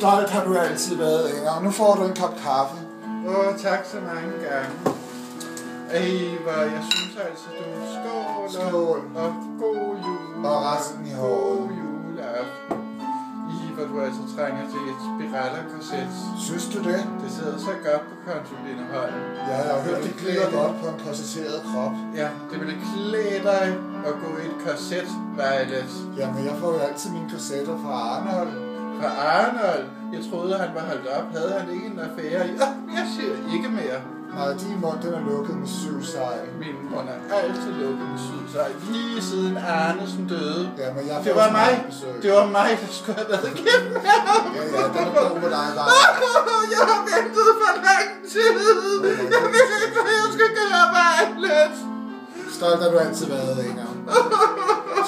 Stolt har du altid været, Inger. Nu får du en kop kaffe. Tak så mange gange. Hvor jeg synes altså, du skål. Og god jul. Og resten i håret. God juleaften. Hvor du altså trænger til et spirallerkorset. Synes du det? Det sidder så godt på Consuline Holm. Ja, jeg har hørt, det glider godt på en korsetteret krop. Ja, det ville klæde dig at gå i et korset, Violet. Jamen, jeg får jo altid mine korsetter fra Arnold. Fra Arnold? Jeg troede, han var holdt op. Havde han ikke en affære i? Jeg siger ikke mere. Nej, din mund, den er lukket med 7 sejl. Min mund er altid lukket med 7 sejl. Lige siden Arnesen døde. Ja, men jeg det var mig. Det var mig, der skulle have været igennem ham. Ja, den er god med dig, Violet. Jeg har ventet for lang tid. Jeg ved ikke, hvad jeg skal gøre, Violet. Stolt har du altid været, Inger.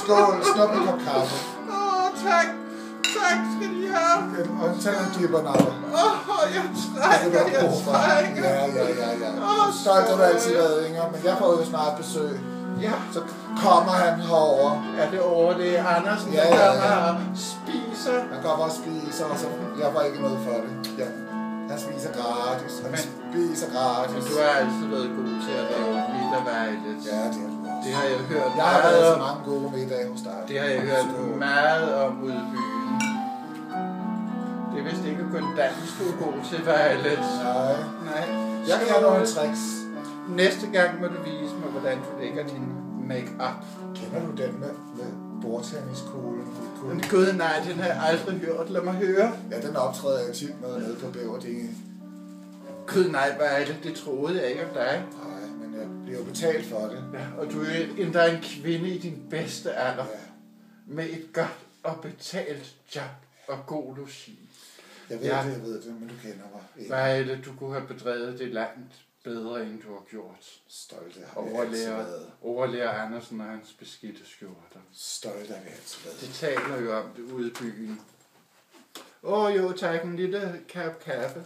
Skål, snop en kop kaffe. Tak. Tak skal de have. Og tag en gibbernapper. Jeg trænger. Ja. Stolt har du altid været, Inger, men jeg får jo snart besøg. Ja. Så kommer han herover. Er det over det Andersen, der kommer og spiser? Han kommer og spiser, og så jeg får ikke noget for det. Ja. Han spiser gratis. Men du har altid været god til at lave middag, Ja, det er du også. Det har jeg hørt Jeg har været så mange gode middage hos dig. Det har jeg hørt meget om ude i byen. Det er vist ikke kun dans, du er god til, Violet. Nej. Jeg kan nogle tricks. Næste gang må du vise mig, hvordan du lægger din make-up. Kender du den med bordtenniskuglen? Gud nej, den har jeg aldrig hørt. Lad mig høre. Ja, den optræder jeg tit med nede på Bæverdinge. Gud nej, Violet, det troede jeg ikke om dig. Nej, men jeg bliver jo betalt for det. Ja, og du er endda en kvinde i din bedste alder. Ja. Med et godt og betalt job og god logi. Jeg ved det, men du kender mig. Violet, du kunne have bedrevet det land bedre, end du har gjort. Stolt af det. Overlærer Andersen og hans beskidte skjorter. Stolt af det. Det taler jo om det ude i byen. Jo, tak, en lille kaffe.